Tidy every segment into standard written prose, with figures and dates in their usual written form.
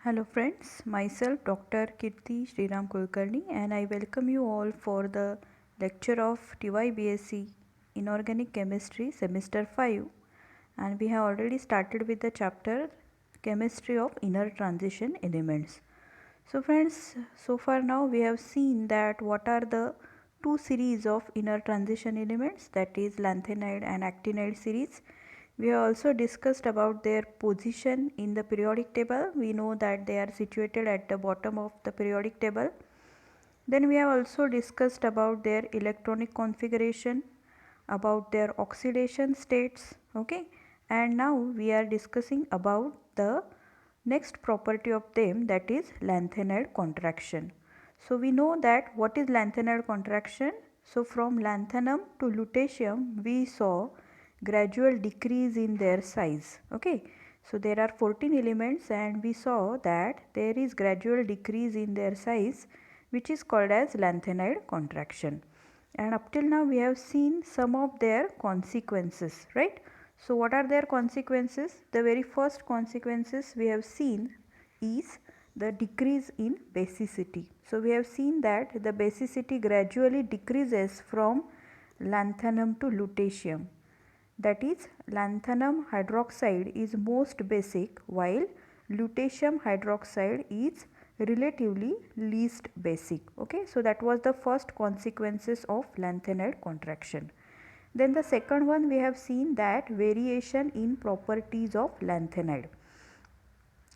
Hello friends, myself Dr. Kirti Sriram Kulkarni and I welcome you all for the lecture of TY Inorganic Chemistry Semester 5, and we have already started with the chapter Chemistry of Inner Transition Elements. So friends, so far now we have seen that what are the two series of inner transition elements, that is lanthanide and actinide series. We have also discussed about their position in the periodic table. We know that they are situated at the bottom of the periodic table. Then we have also discussed about their electronic configuration, about their oxidation states, okay, and now we are discussing about the next property of them, that is lanthanide contraction. So we know that what is lanthanide contraction. So from lanthanum to lutetium we saw gradual decrease in their size, okay. So there are 14 elements and we saw that there is gradual decrease in their size, which is called as lanthanide contraction. And up till now we have seen some of their consequences, right. So what are their consequences? The very first consequences we have seen is the decrease in basicity. So we have seen that the basicity gradually decreases from lanthanum to lutetium. That is, lanthanum hydroxide is most basic while lutetium hydroxide is relatively least basic. Okay, so that was the first consequences of lanthanide contraction. Then the second one, we have seen that variation in properties of lanthanide.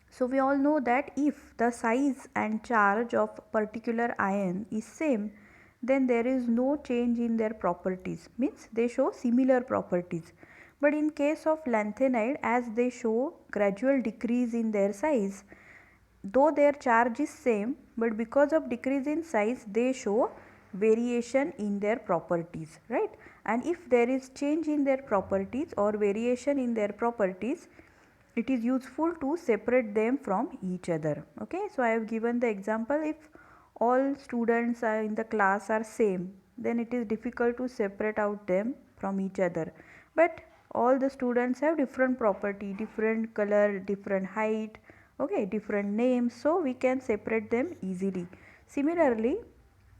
So we all know that if the size and charge of particular ion is same, then there is no change in their properties, means they show similar properties. But in case of lanthanide, as they show gradual decrease in their size, though their charge is same, but because of decrease in size they show variation in their properties, right. And if there is change in their properties or variation in their properties, it is useful to separate them from each other, okay. So I have given the example, if all students are in the class are same, then it is difficult to separate out them from each other. But all the students have different property, different color, different height, okay, different names, so we can separate them easily. Similarly,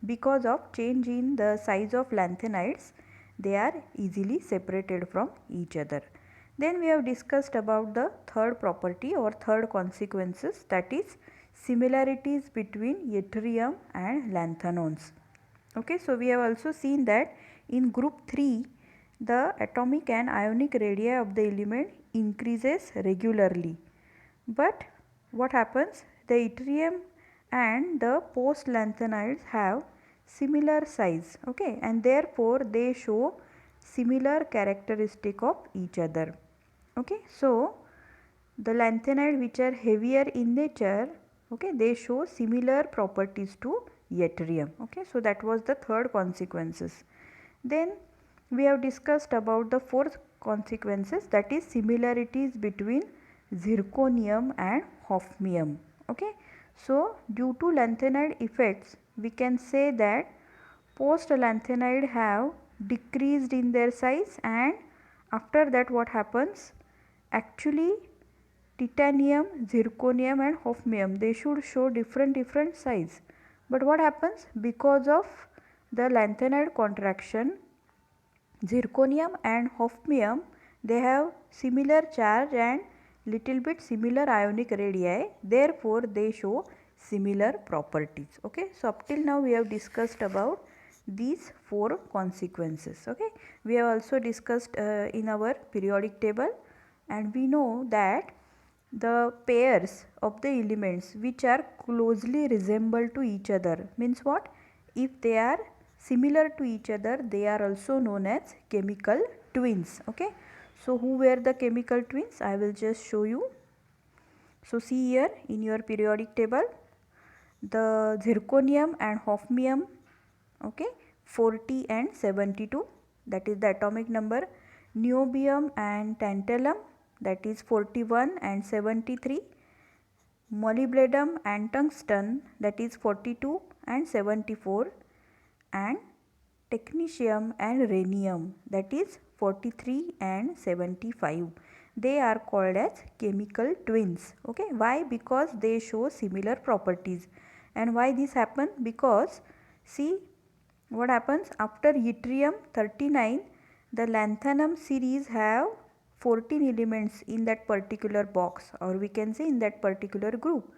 because of change in the size of lanthanides, they are easily separated from each other. Then we have discussed about the third property or third consequences, that is similarities between yttrium and lanthanones. Okay, so we have also seen that in group 3 the atomic and ionic radii of the element increases regularly. But what happens? The yttrium and the post lanthanides have similar size, okay, and therefore they show similar characteristic of each other, okay. So the lanthanide which are heavier in nature, okay, they show similar properties to yttrium, okay. So that was the third consequences. Then we have discussed about the fourth consequences, that is similarities between zirconium and hafnium, okay. So due to lanthanide effects we can say that post lanthanide have decreased in their size, and after that what happens? Actually titanium, zirconium and hafnium, they should show different size. But what happens? Because of the lanthanide contraction, zirconium and hafnium, they have similar charge and little bit similar ionic radii, therefore they show similar properties, okay. So up till now we have discussed about these four consequences, okay. We have also discussed in our periodic table, and we know that the pairs of the elements which are closely resemble to each other, means what? If they are similar to each other, they are also known as chemical twins, okay. So who were the chemical twins? I will just show you. So see here in your periodic table, the zirconium and hafnium, okay, 40 and 72, that is the atomic number. Niobium and tantalum, that is 41 and 73. Molybdenum and tungsten, that is 42 and 74, and technetium and rhenium, that is 43 and 75. they are called as chemical twins. Okay, why? Because they show similar properties. And why this happen? Because see what happens after yttrium 39, the lanthanum series have 14 elements in that particular box, or we can say in that particular group,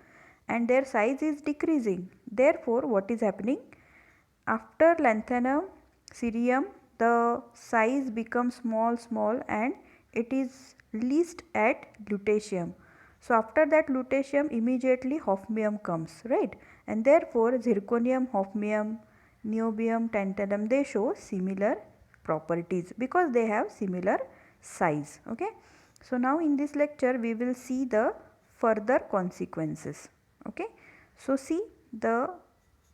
and their size is decreasing. Therefore, what is happening? After lanthanum, cerium, the size becomes small and it is least at lutetium. So after that lutetium, immediately hafnium comes, right? And therefore zirconium, hafnium, niobium, tantalum, they show similar properties because they have similar size. Okay. So now in this lecture we will see the further consequences. Okay. So see the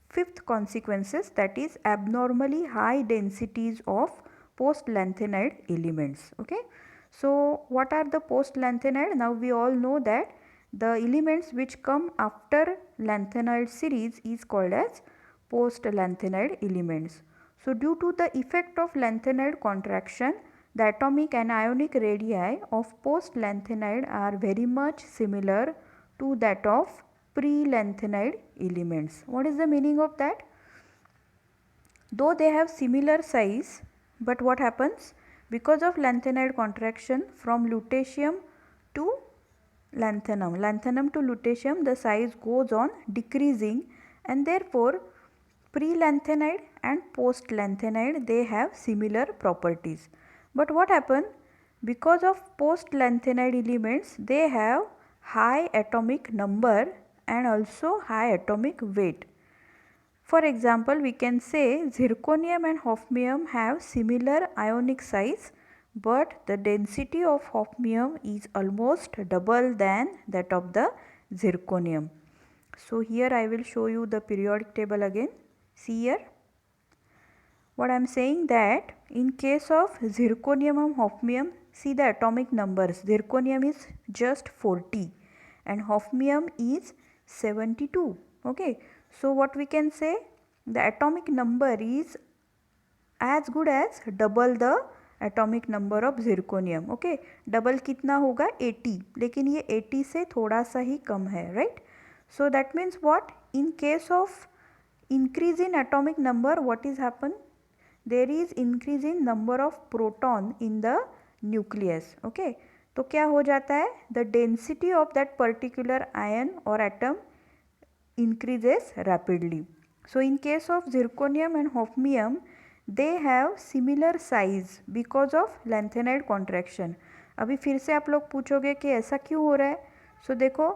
fifth consequences, that is abnormally high densities of post lanthanide elements. Okay. So what are the post lanthanide? Now we all know that the elements which come after lanthanide series is called as post lanthanide elements. So due to the effect of lanthanide contraction, the atomic and ionic radii of post lanthanide are very much similar to that of pre-lanthanide elements. What is the meaning of that? Though they have similar size, but what happens? Because of lanthanide contraction from lutetium to lanthanum to lutetium, the size goes on decreasing, and therefore pre-lanthanide and post-lanthanide, they have similar properties. But what happens? Because of post-lanthanide elements, they have high atomic number and also high atomic weight. For example, we can say zirconium and hafnium have similar ionic size, but the density of hafnium is almost double than that of the zirconium. So here I will show you the periodic table again. See here. What I am saying, that in case of zirconium and hafnium, see the atomic numbers. Zirconium is just 40 and hafnium is 72. Okay. So what we can say, the atomic number is as good as double the atomic number of zirconium. Okay. Double कितना होगा? 80, लेकिन ये 80 से थोड़ा सा ही कम है, right? So that means what? In case of increase in atomic number, what is happen? There is increase in number of proton in the nucleus. Okay. तो क्या हो जाता है? The density of that particular ion or atom increases rapidly. So in case of zirconium and hafnium, they have similar size because of lanthanide contraction. अभी फिर से आप लोग पूछोगे कि ऐसा क्यों हो रहा है? सो देखो,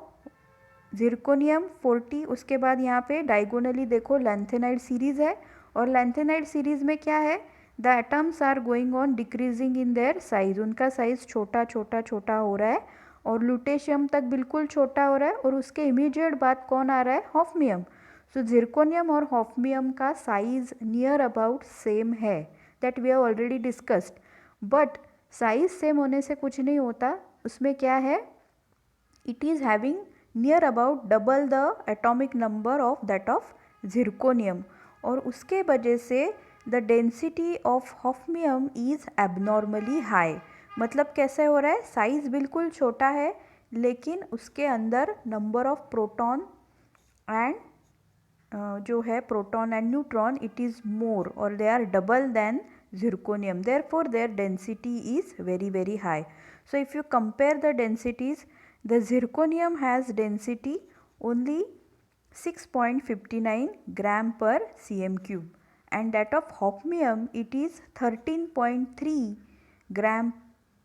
जिरकोनियम 40, उसके बाद यहाँ पे डायगोनली देखो लैंथेनाइड सीरीज़ है, और लैंथेनाइड सीरीज़ में क्या है? The atoms are going on decreasing in their size. उनका साइज़ छोटा छोटा छोटा हो रहा है, और लुटेशियम तक बिल्कुल छोटा हो रहा है, और उसके इमीडिएट बाद कौन आ रहा है? हॉफनियम. सो जिरकोनियम और हॉफनियम का साइज़ नियर अबाउट सेम है, that we have already discussed. But size same होने से कुछ नहीं होता, उसमें क्या है? It is having near about double the atomic number of that of zirconium, और उसके वजह से the density of hafnium is abnormally high. मतलब कैसे हो रहा है? साइज बिल्कुल छोटा है, लेकिन उसके अंदर नंबर ऑफ प्रोटॉन एंड जो है proton and neutron, it is more, और they are double than zirconium. Therefore their density is very very high. So if you compare the densities, the zirconium has density only 6.59 gram per cm cube, and that of hafnium it is 13.3 gram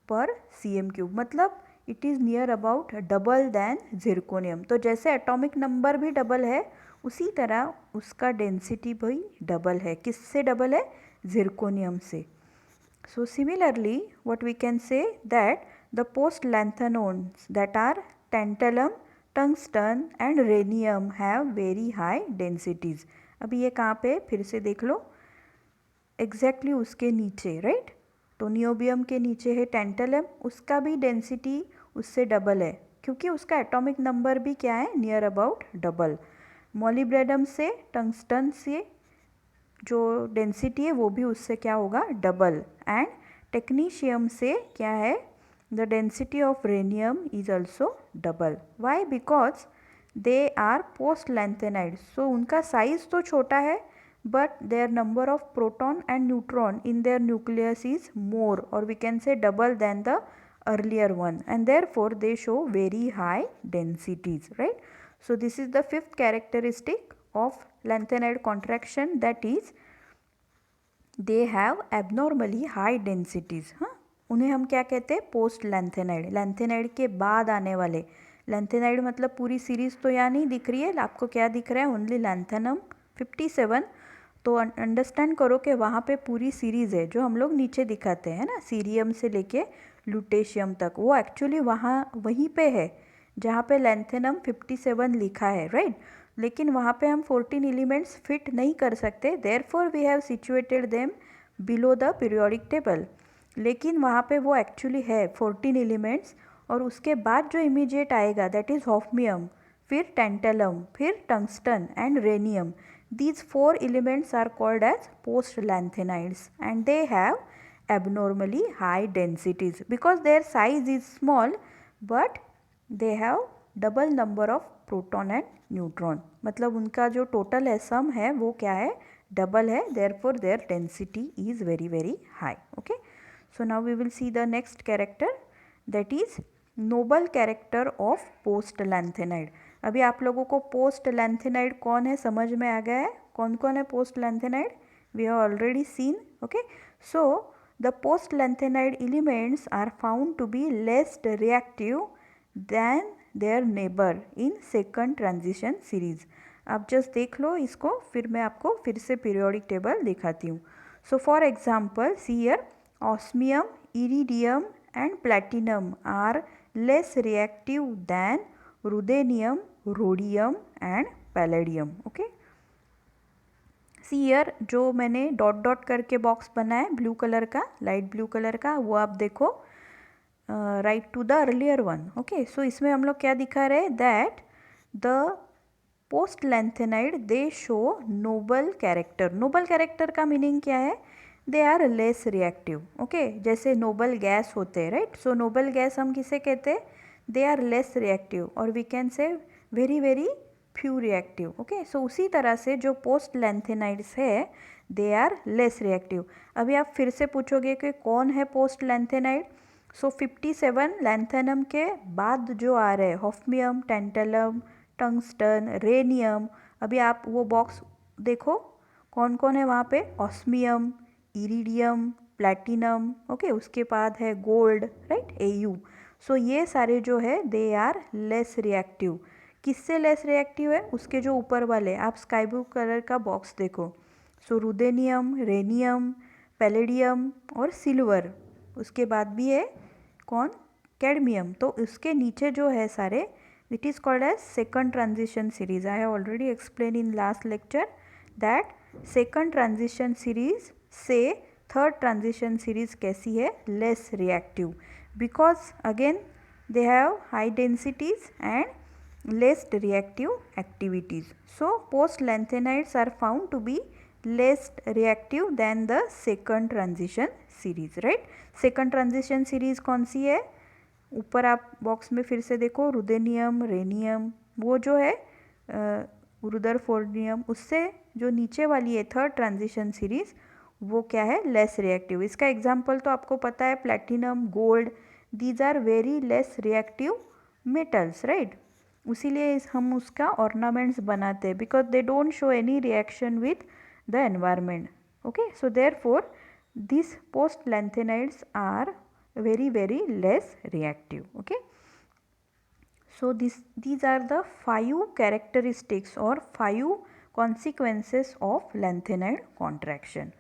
per cm cube. मतलब it is near about double than zirconium. तो जैसे atomic number भी double है, उसी तरह उसका density भी double है. किससे डबल है? zirconium से. So similarly what we can say, that the post lanthanones, that are tantalum, tungsten and rhenium, have very high densities. अभी ये कहाँ पे? फिर से देख लो, एग्जैक्टली उसके नीचे, राइट? तो नियोबियम के नीचे है टेंटलम, उसका भी डेंसिटी उससे डबल है, क्योंकि उसका एटॉमिक नंबर भी क्या है? Near about double. मॉलिब्डेनम से, टंगस्टन से जो डेंसिटी है वो भी उससे क्या होगा? डबल. एंड टेक्नीशियम से क्या है? the density of rhenium is also double. Why? Because they are post lanthanide. So उनका size तो छोटा है but their number of proton and neutron in their nucleus is more, or we can say double than the earlier one, and therefore they show very high densities, right? So this is the fifth characteristic of lanthanide contraction, that is they have abnormally high densities. हाँ, उन्हें हम क्या कहते हैं? Post lanthanide, lanthanide के बाद आने वाले। लैंथेनाइड मतलब पूरी सीरीज तो यहाँ नहीं दिख रही है, आपको क्या दिख रहा है? Only lanthanum 57। तो अंडरस्टैंड करो कि वहाँ पे पूरी सीरीज़ है जो हम लोग नीचे दिखाते हैं ना, सीरियम से लेके लुटेशियम तक, वो एक्चुअली वहाँ वहीं पे है जहाँ पे लैंथेनम 57 लिखा है, राइट? लेकिन वहाँ पे हम 14 एलिमेंट्स फिट नहीं कर सकते, therefore we have situated them below the periodic table. लेकिन वहाँ पे वो एक्चुअली है 14 एलिमेंट्स, और उसके बाद जो इमीडिएट आएगा दैट इज़ हॉफमियम, फिर टेंटलम, फिर tungsten and rhenium. These 4 elements are called as post-lanthanides, and they have abnormally high densities because their size is small but they have double number of proton and neutron. मतलब उनका जो total है सम है वो क्या है? Double है, therefore their density is very very high. Okay, so now we will see the next character, that is noble character of post-lanthanide. अभी आप लोगों को पोस्ट लैंथेनाइड कौन है समझ में आ गया है? कौन कौन है post lanthanide? We have already seen. Okay, so the post lanthanide elements are found to be less reactive than their neighbour in second transition series. आप जस्ट देख लो इसको, फिर मैं आपको फिर से पीरियोडिक टेबल दिखाती हूँ. So for example see here, osmium, iridium and platinum are less reactive than ruthenium, rhodium and palladium. Okay, see here जो मैंने डॉट डॉट करके बॉक्स बनाया है ब्लू कलर का, लाइट ब्लू कलर का, वो आप देखो right to the earlier one. Okay, so इसमें हम लोग क्या दिखा रहे हैं? That the post lanthanide they show noble character. Noble character का मीनिंग क्या है? दे आर लेस रिएक्टिव. ओके, जैसे नोबल गैस होते हैं, राइट? सो नोबल गैस हम किसे कहते हैं? दे आर लेस रिएक्टिव, और we can say very very few reactive. Okay, so उसी तरह से जो पोस्ट लैंथेनाइड्स है दे आर लेस रिएक्टिव. अभी आप फिर से पूछोगे कि कौन है पोस्ट लैंथेनाइड? सो 57 लैंथेनम के बाद जो आ रहे हैं हॉफमियम, टेंटलम, टंगस्टन, रेनियम. अभी आप वो बॉक्स देखो कौन कौन है वहाँ पे? Osmium, iridium, platinum. ओके, उसके बाद है गोल्ड, राइट, एयू. सो ये सारे जो है दे आर लेस रिएक्टिव. किससे लेस रिएक्टिव है? उसके जो ऊपर वाले, आप स्काई ब्लू कलर का बॉक्स देखो. सो रुदेनियम, रेनियम, पैलेडियम और सिल्वर. उसके बाद भी है कौन? कैडमियम. तो उसके नीचे जो है सारे, it is called as second transition series. I have already explain in last lecture that second transition series से थर्ड ट्रांजिशन सीरीज कैसी है? Less reactive, because again they have high densities and less reactive activities. So post lanthanides are found to be less reactive than the second transition series, right? second transition series कौन सी है? ऊपर आप box में फिर से देखो, रुदेनियम, rhenium, वो जो है रुदरफोर्डियम, उससे जो नीचे वाली है थर्ड ट्रांजिशन सीरीज, वो क्या है? Less reactive. इसका एग्जाम्पल तो आपको पता है, platinum, gold, these are very less reactive metals, right? उसीलिए हम उसका ऑर्नामेंट्स बनाते हैं, because they don't show any reaction with the environment. Okay, so therefore this post lanthanides are very very less reactive. Okay, so these are the 5 characteristics or 5 consequences of lanthanide contraction.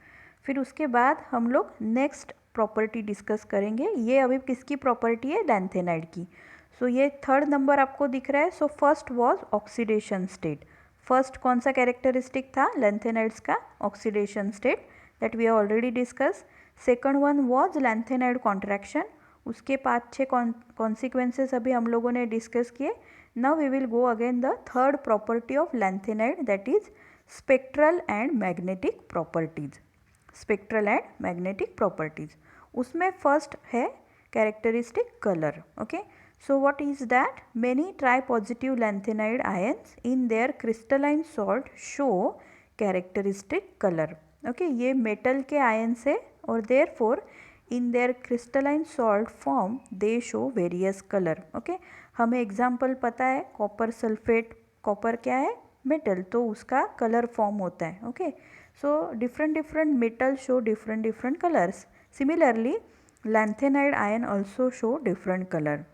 फिर उसके बाद हम लोग next property discuss करेंगे. ये अभी किसकी property है? लैंथेनाइड की. सो ये थर्ड नंबर आपको दिख रहा है. So first was oxidation state. First कौन सा कैरेक्टरिस्टिक था लैंथेनाइड्स का? Oxidation state, that we have already discuss. Second one was lanthanide contraction. उसके 5-6 कॉन्सिक्वेंसेस अभी हम लोगों ने डिस्कस किए. Now we will go again the third property of lanthanide, that is spectral and magnetic properties. Spectral and magnetic properties, उसमें first है characteristic color. Okay, so what is that? Many tripositive lanthanide ions in their crystalline salt show characteristic color. Okay, ये metal के ions है और therefore in their crystalline salt form they show various color. Okay, हमें example पता है copper sulfate, copper क्या है? metal, तो उसका color form होता है. Okay, so different metals show different colors. Similarly, lanthanide ion also show different color.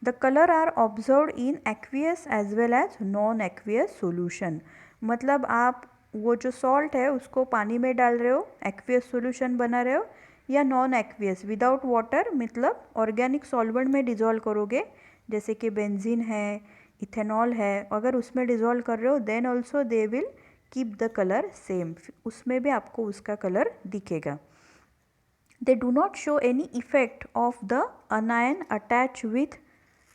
The color are observed in aqueous as well as non-aqueous solution. मतलब आप वो जो salt है उसको पानी में डाल रहे हो, aqueous solution बना रहे हो, या नॉन एक्वियस विदाउट वाटर मतलब ऑर्गेनिक सॉल्वेंट में डिज़ोल्व करोगे, जैसे कि बेंजीन है, इथेनॉल है, अगर उसमें डिज़ोल्व कर रहे हो then also they will keep the colour same, उसमें भी आपको उसका कलर दिखेगा. They do not show any effect of the anion attached with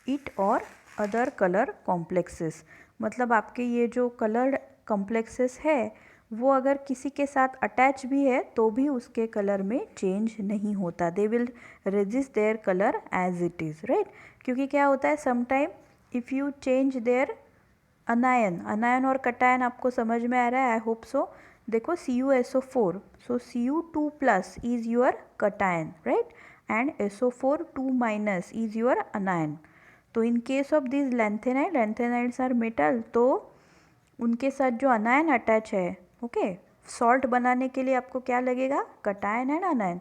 it or other color complexes. मतलब आपके ये जो कलर कॉम्प्लेक्सेस है वो अगर किसी के साथ अटैच भी है तो भी उसके कलर में चेंज नहीं होता. They will resist their colour as it is, right. क्योंकि क्या होता है sometime if you change their anion और कटायन आपको समझ में आ रहा है, आई होप सो. देखो CuSO4, so Cu2 plus is your cation, right, and SO4 2 minus is your anion. तो in case of these lanthanides are metal, तो उनके साथ जो अनायन अटैच है, ओके, सॉल्ट बनाने के लिए आपको क्या लगेगा? Cation and अनायन.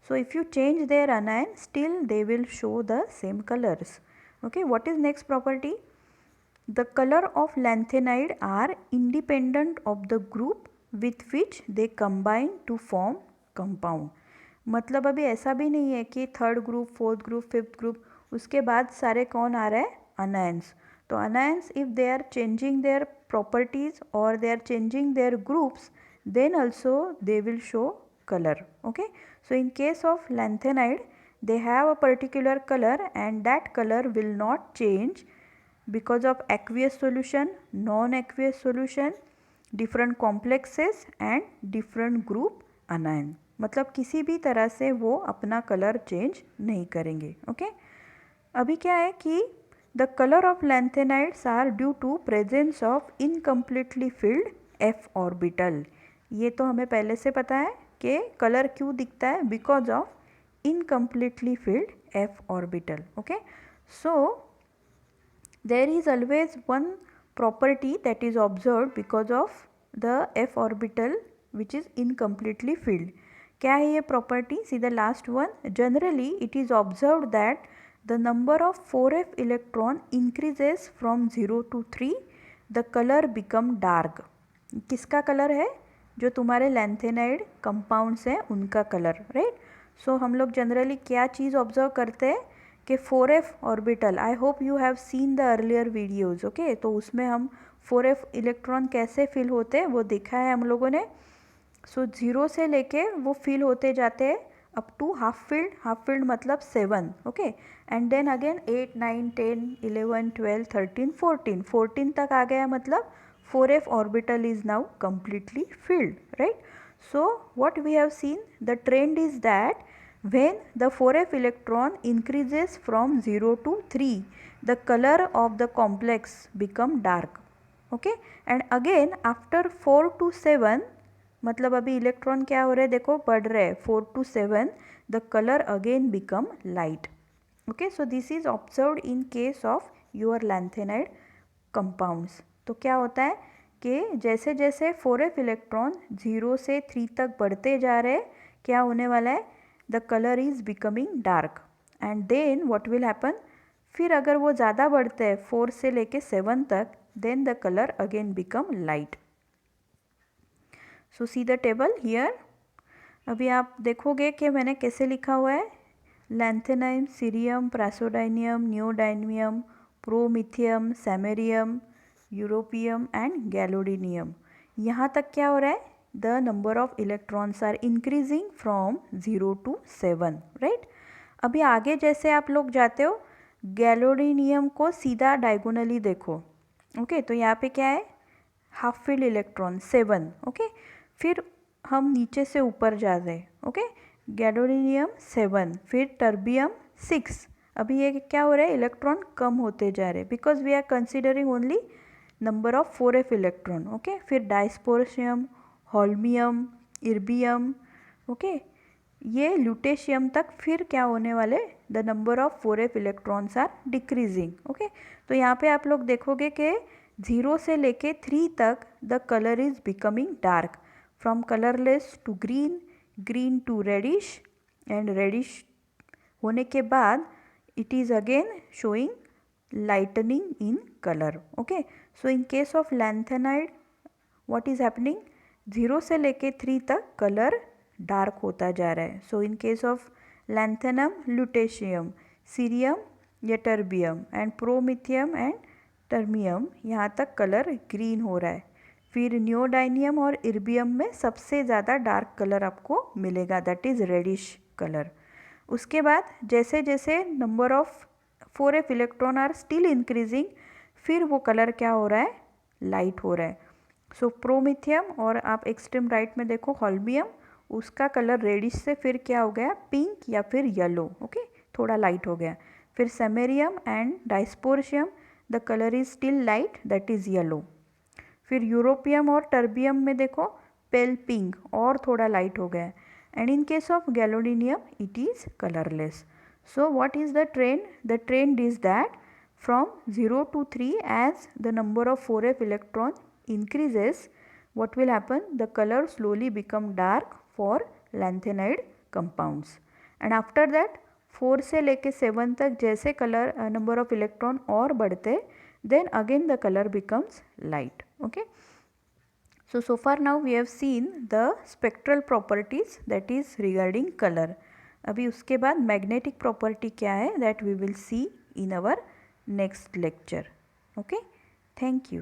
So if you change their अनायन still they will show the same colours. Okay, what is next property? The color of lanthanide are independent of the group with which they combine to form compound. मतलब अभी ऐसा भी नहीं है कि third group, fourth group, fifth group, उसके बाद सारे कौन आ रहा है? अनायंस. तो anions if they are changing their properties और they are changing their groups then also they will show color. Okay, so in case of lanthanide they have a particular color and that color will not change because of aqueous solution, non-aqueous solution, different complexes and different group anion. मतलब किसी भी तरह से वो अपना colour change नहीं करेंगे. Okay, अभी क्या है कि the colour of lanthanides are due to presence of incompletely filled f orbital. ये तो हमें पहले से पता है कि कलर क्यों दिखता है, because of incompletely filled f orbital. Okay, so there is always one property that is observed because of the f orbital which is incompletely filled. क्या है ये property? See the last one. Generally it is observed that the number of 4f electron increases from 0 to 3. The color become dark. किसका colour है? जो तुम्हारे lanthanide compounds हैं उनका colour, right. सो हम लोग जनरली क्या चीज़ ऑब्जर्व करते हैं कि 4f orbital, I hope you have seen the earlier videos. Okay, तो उसमें हम 4f इलेक्ट्रॉन कैसे फिल होते हैं वो देखा है हम लोगों ने. सो 0 से लेके वो फिल होते जाते हैं अप टू हाफ फील्ड मतलब 7. ओके, एंड देन अगेन 8, 9, 10, 11, 12, 13, 14 तक आ गया मतलब 4f orbital is now completely filled, right. So what we have seen, the trend is that when the 4f electron increases from 0 to 3, the color of the complex become dark. Okay, and again after 4 to 7 मतलब अभी electron क्या हो रहे हैं, देखो बढ़ रहे हैं, 4 to 7 the color again become light. Okay, so this is observed in case of your lanthanide compounds. तो क्या होता है कि जैसे जैसे 4f इलेक्ट्रॉन 0 से 3 तक बढ़ते जा रहे हैं, क्या होने वाला है? The colour is becoming dark and then what will happen, फिर अगर वो ज़्यादा बढ़ते हैं 4 से लेके 7 तक, then the colour again become light. So see the table here. अभी आप देखोगे कि मैंने कैसे लिखा हुआ है, lanthanum, cerium, praseodymium, neodymium, promethium, samarium, europium and gadolinium. यहाँ तक क्या हो रहा है? The number of electrons are increasing from 0 to 7, right. अभी आगे जैसे आप लोग जाते हो, गैलोडिनियम को सीधा डायगोनली देखो. ओके, तो यहाँ पे क्या है? Half field electron 7. ओके, फिर हम नीचे से ऊपर जा रहे हैं. ओके, गैलोडिनियम 7, फिर टर्बियम 6। अभी ये क्या हो रहा है, इलेक्ट्रॉन कम होते जा रहे हैं because we are considering only number of 4f electron. Okay, फिर डायस्पोर्शियम, हॉल्मियम, इर्बियम, ओके, ये ल्यूटेशियम तक फिर क्या होने वाले, the number of 4f electrons are decreasing. Okay, तो यहाँ पे आप लोग देखोगे कि 0 से लेके 3 तक the colour is becoming dark, from colourless to green, green to reddish, and reddish होने के बाद it is again showing lightening in color. Okay, so in case of lanthanide what is happening, 0 से लेके 3 तक कलर डार्क होता जा रहा है. So in case of lanthanum, lutetium, cerium या terbium and promethium and terbium यहाँ तक कलर ग्रीन हो रहा है. फिर नियोडाइनियम और इर्बियम में सबसे ज़्यादा डार्क कलर आपको मिलेगा, दैट इज़ रेडिश कलर. उसके बाद जैसे जैसे number of 4f electron are still increasing, फिर वो कलर क्या हो रहा है, लाइट हो रहा है. सो प्रोमिथियम और आप एक्सट्रीम राइट में देखो हॉल्मियम, उसका कलर रेडिश से फिर क्या हो गया, पिंक या फिर येलो. ओके, थोड़ा लाइट हो गया. फिर samarium and dysprosium, the colour is still light, that is yellow. फिर यूरोपियम और टर्बियम में देखो पेल पिंक और थोड़ा लाइट हो गया. And in case of gadolinium it is colourless. So what is the trend? The trend is that from 0 to 3, as the number of 4f electron increases, what will happen? The color slowly become dark for lanthanide compounds. And after that 4 से लेके 7 तक जैसे colour number of electron और बढ़ते, then again the color becomes light. Okay. So far now we have seen the spectral properties, that is regarding color. अभी उसके बाद magnetic property क्या है, that we will see in our next lecture. Okay, thank you.